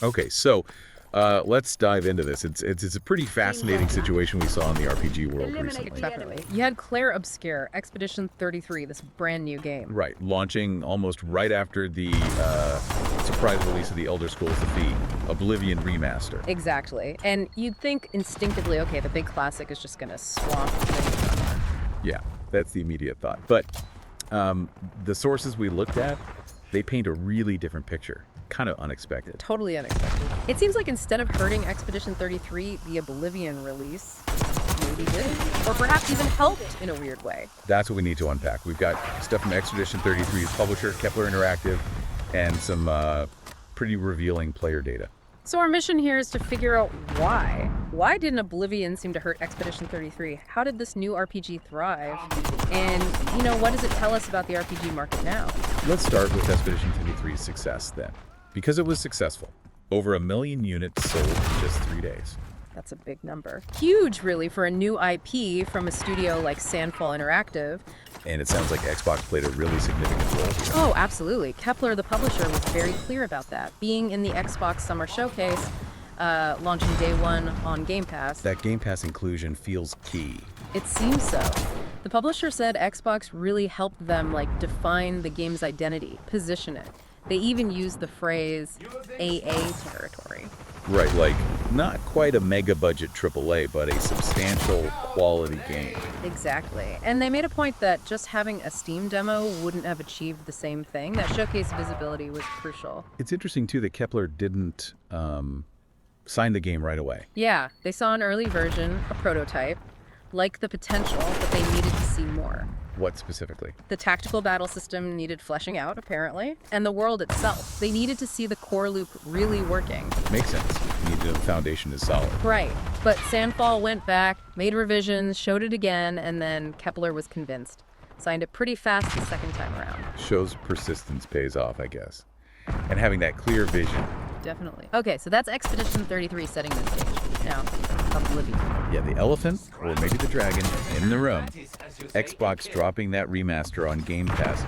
Okay, so let's dive into this. It's a pretty fascinating situation we saw in the RPG world recently. Definitely. You had Claire Obscure, Expedition 33, this brand new game. Right, launching almost right after the surprise release of the Elder Scrolls V, Oblivion remaster. Exactly. And you'd think instinctively, okay, the big classic is just going to swamp the genre. Yeah, that's the immediate thought. But the sources we looked at, they paint a really different picture. Kind of unexpected. Totally unexpected. It seems like instead of hurting Expedition 33, the Oblivion release maybe did. Or perhaps even helped in a weird way. That's what we need to unpack. We've got stuff from Expedition 33's publisher, Kepler Interactive, and some pretty revealing player data. So our mission here is to figure out why. Why didn't Oblivion seem to hurt Expedition 33? How did this new RPG thrive? And, what does it tell us about the RPG market now? Let's start with Expedition 33's success then. Because it was successful. Over 1 million units sold in just 3 days. That's a big number. Huge, really, for a new IP from a studio like Sandfall Interactive. And it sounds like Xbox played a really significant role here. Oh, absolutely. Kepler, the publisher, was very clear about that. Being in the Xbox Summer Showcase, launching day one on Game Pass. That Game Pass inclusion feels key. It seems so. The publisher said Xbox really helped them, define the game's identity, position it. They even used the phrase AA territory. Right, not quite a mega-budget AAA, but a substantial quality game. Exactly. And they made a point that just having a Steam demo wouldn't have achieved the same thing. That showcase visibility was crucial. It's interesting, too, that Kepler didn't sign the game right away. Yeah, they saw an early version, a prototype, liked the potential, but they needed to see more. What specifically? The tactical battle system needed fleshing out, apparently, and the world itself. They needed to see the core loop really working. Makes sense. You need the foundation is solid. Right. But Sandfall went back, made revisions, showed it again, and then Kepler was convinced. Signed it pretty fast the second time around. Shows persistence pays off, I guess. And having that clear vision. Definitely. Okay, so that's Expedition 33 setting the stage. Now, Oblivion. Yeah, the elephant, or maybe the dragon, in the room. Xbox dropping that remaster on Game Pass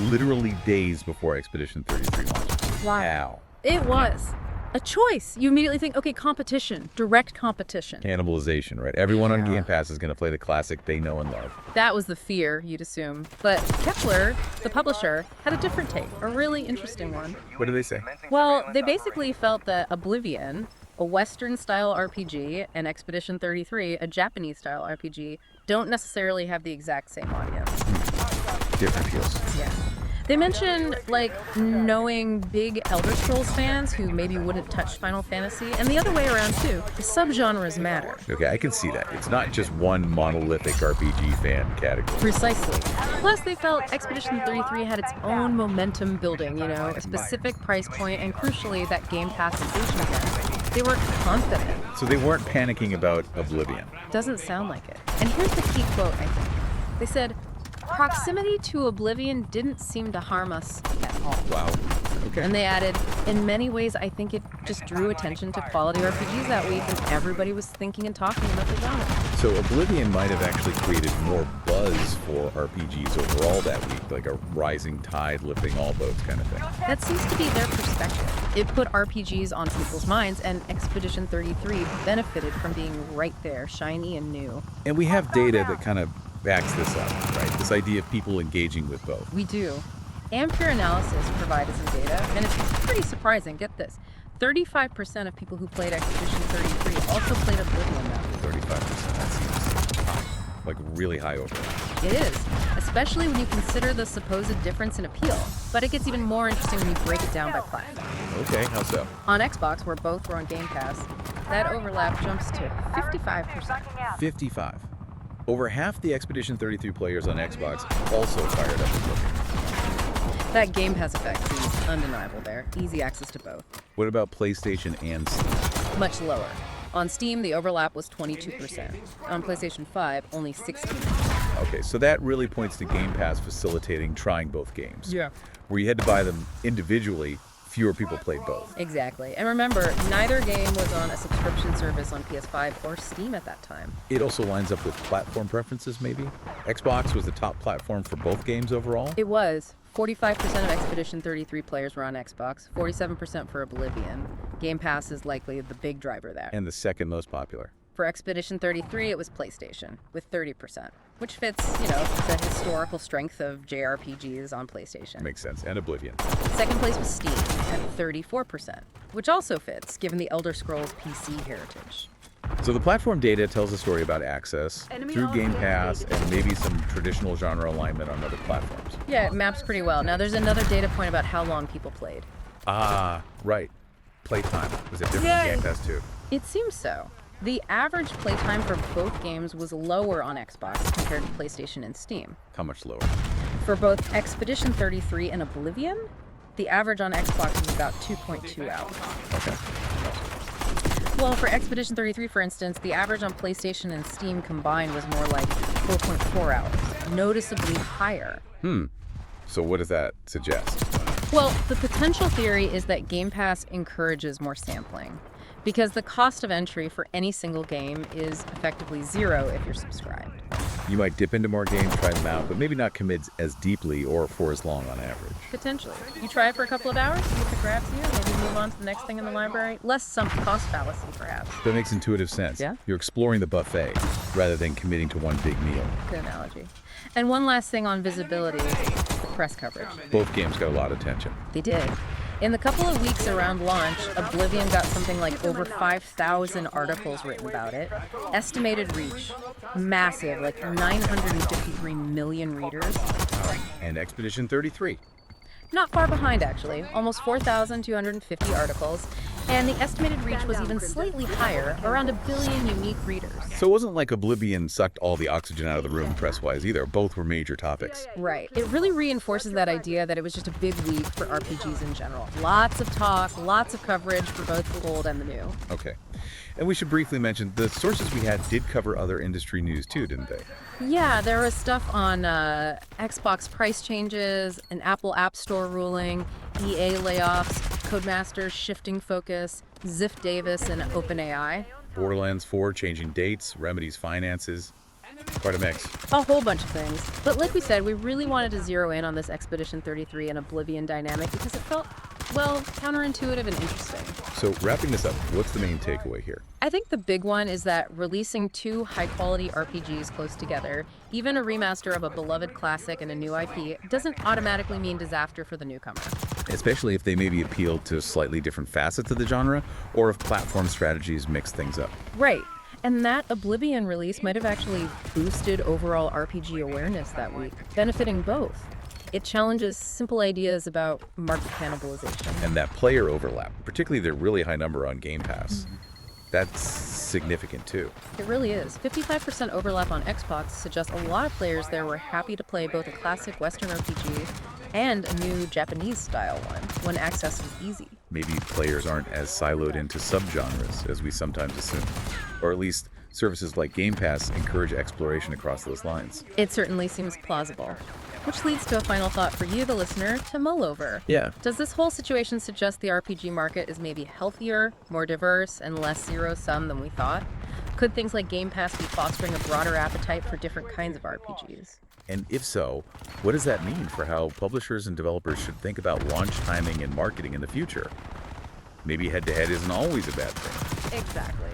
literally days before Expedition 33 launched. Wow. How? It was a choice. You immediately think, okay, competition, direct competition. Cannibalization, right? Everyone on Game Pass is going to play the classic they know and love. That was the fear, you'd assume. But Kepler, the publisher, had a different take, a really interesting one. What do they say? Well, they basically felt that Oblivion, a Western-style RPG, and Expedition 33, a Japanese-style RPG, don't necessarily have the exact same audience. Different feels. Yeah. They mentioned, knowing big Elder Scrolls fans who maybe wouldn't touch Final Fantasy, and the other way around, too. The subgenres matter. Okay, I can see that. It's not just one monolithic RPG fan category. Precisely. Plus, they felt Expedition 33 had its own momentum building, a specific price point, and crucially, that Game Pass inclusion again. They were confident. So they weren't panicking about Oblivion. Doesn't sound like it. And here's the key quote, I think. They said, "Proximity to Oblivion didn't seem to harm us at all." Wow. Okay. And they added, "In many ways, I think it just drew attention to quality RPGs that week, and everybody was thinking and talking about the genre." So Oblivion might have actually created more buzz for RPGs overall that week, like a rising tide lifting all boats kind of thing. That seems to be their perspective. It put RPGs on people's minds, and Expedition 33 benefited from being right there, shiny and new. And we have data that kind of backs this up, right? This idea of people engaging with both. We do. Ampere Analysis provided some data, and it's pretty surprising. Get this. 35% of people who played Expedition 33 also played Oblivion now. 35%. That seems high. Like really high overlap. It is, especially when you consider the supposed difference in appeal. But it gets even more interesting when you break it down by platform. Okay, how so? On Xbox, where both were on Game Pass, that overlap jumps to 55%. 55. Over half the Expedition 33 players on Xbox also fired up Oblivion. That Game Pass effect seems undeniable there. Easy access to both. What about PlayStation and Steam? Much lower. On Steam, the overlap was 22%. On PlayStation 5, only 16%. Okay, so that really points to Game Pass facilitating trying both games. Yeah. Where you had to buy them individually, fewer people played both. Exactly. And remember, neither game was on a subscription service on PS5 or Steam at that time. It also lines up with platform preferences, maybe? Xbox was the top platform for both games overall? It was. 45% of Expedition 33 players were on Xbox, 47% for Oblivion. Game Pass is likely the big driver there. And the second most popular. For Expedition 33, it was PlayStation, with 30%, which fits, the historical strength of JRPGs on PlayStation. Makes sense. And Oblivion. Second place was Steam, at 34%, which also fits, given the Elder Scrolls PC heritage. So the platform data tells a story about access through Game Pass and maybe some traditional genre alignment on other platforms. Yeah, it maps pretty well. Now, there's another data point about how long people played. Ah, right. Playtime. Was it different in Game Pass too? It seems so. The average playtime for both games was lower on Xbox compared to PlayStation and Steam. How much lower? For both Expedition 33 and Oblivion, the average on Xbox was about 2.2 hours. Okay. Well, for Expedition 33, for instance, the average on PlayStation and Steam combined was more like 4.4 hours, noticeably higher. So what does that suggest? Well, the potential theory is that Game Pass encourages more sampling, because the cost of entry for any single game is effectively zero if you're subscribed. You might dip into more games, try them out, but maybe not commit as deeply or for as long on average. Potentially. You try it for a couple of hours, see if it grabs you, maybe move on to the next thing in the library. Less sunk cost fallacy, perhaps. That makes intuitive sense. Yeah? You're exploring the buffet rather than committing to one big meal. Good analogy. And one last thing on visibility, the press coverage. Both games got a lot of attention. They did. In the couple of weeks around launch, Oblivion got something like over 5,000 articles written about it. Estimated reach, massive, like 953 million readers. And Expedition 33. Not far behind, actually. Almost 4,250 articles. And the estimated reach was even slightly higher, around 1 billion unique readers. So it wasn't like Oblivion sucked all the oxygen out of the room press-wise either. Both were major topics. Right. It really reinforces that idea that it was just a big week for RPGs in general. Lots of talk, lots of coverage for both the old and the new. Okay. And we should briefly mention the sources we had did cover other industry news too, didn't they? Yeah, there was stuff on Xbox price changes, an Apple App Store ruling, EA layoffs, Codemasters shifting focus, Ziff Davis, and OpenAI. Borderlands 4 changing dates, Remedy's finances. Quite a mix. A whole bunch of things. But like we said, we really wanted to zero in on this Expedition 33 and Oblivion dynamic because it felt, well, counterintuitive and interesting. So wrapping this up, what's the main takeaway here? I think the big one is that releasing two high-quality RPGs close together, even a remaster of a beloved classic and a new IP, doesn't automatically mean disaster for the newcomer. Especially if they maybe appeal to slightly different facets of the genre, or if platform strategies mix things up. Right. And that Oblivion release might have actually boosted overall RPG awareness that week, benefiting both. It challenges simple ideas about market cannibalization. And that player overlap, particularly their really high number on Game Pass, that's significant too. It really is. 55% overlap on Xbox suggests a lot of players there were happy to play both a classic Western RPG and a new Japanese-style one, when access was easy. Maybe players aren't as siloed into subgenres as we sometimes assume. Or at least services like Game Pass encourage exploration across those lines. It certainly seems plausible. Which leads to a final thought for you, the listener, to mull over. Yeah. Does this whole situation suggest the RPG market is maybe healthier, more diverse, and less zero-sum than we thought? Could things like Game Pass be fostering a broader appetite for different kinds of RPGs? And if so, what does that mean for how publishers and developers should think about launch timing and marketing in the future? Maybe head-to-head isn't always a bad thing. Exactly.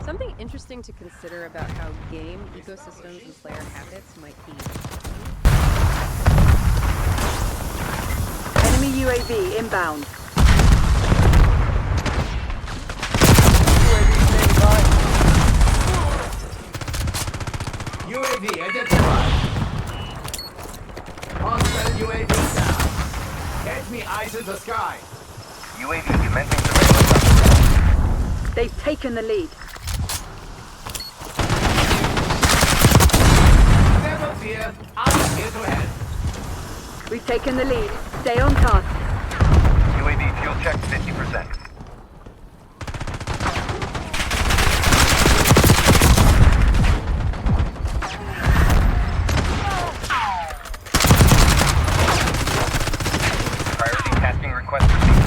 Something interesting to consider about how game ecosystems and player habits might be. Enemy UAV inbound. UAV identified. Hostile UAV down. Catch me eyes in the sky. UAV commencing surveillance. They've taken the lead. Never fear. I'm here to help. We've taken the lead. Stay on task. UAV fuel check 50%. Priority tasking request received.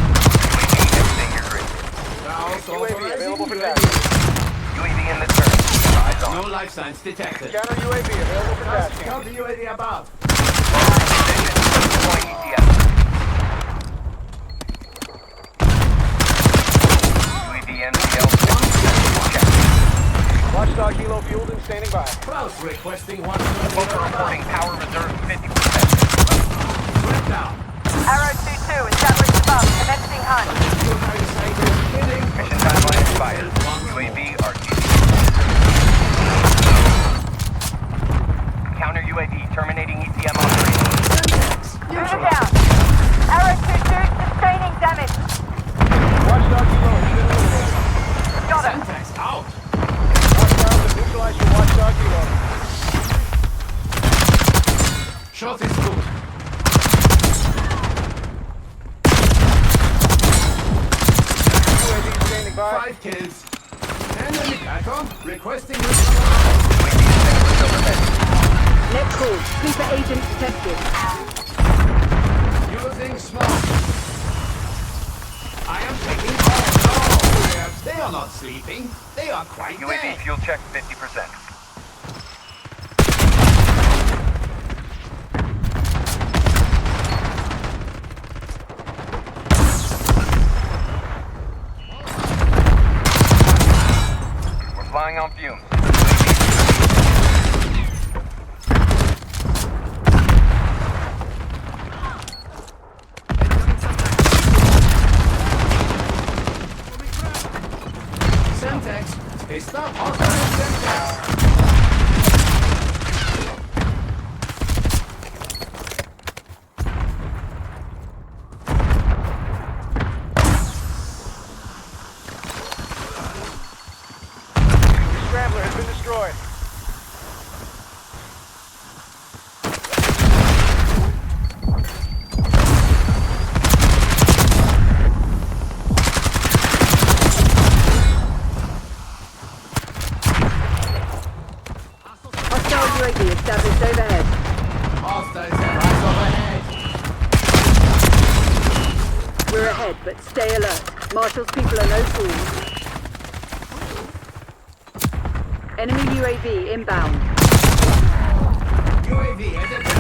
UAV exiting your grid. Now, UAV available for tasking. UAV in the turn. Eyes on. no life signs detected. Counter UAV available for tasking. Count the UAV above. Deploying ETS. helo fueled and standing by. Klaus requesting one. Smoker reporting power reserve 50%. Swept down. Arrow 2-2, established above, commencing hunt. Mission timeline expired. UAV RTB. Counter UAV terminating ETM operations. Move it down. Arrow 2-2, sustaining damage. Watchdog helo has been eliminated. Got it. Syntax out. Watchdown to neutralize your watchdog helo. Shot is good. UAV standing by. 5 kills. Enemy baton requesting UAV standing overhead. Net call. Sleeper agent detected. using smoke. I am taking off. No, they are not sleeping. They are quite UAV dead. fuel check 50%. We're flying on fumes. Syntax. Stop hostile Syntax. Your scrambler has been destroyed. Hostile UAV established overhead. Hostiles are right overhead. We're ahead, but stay alert. Marshall's people are no fools. Enemy UAV inbound. UAV headed to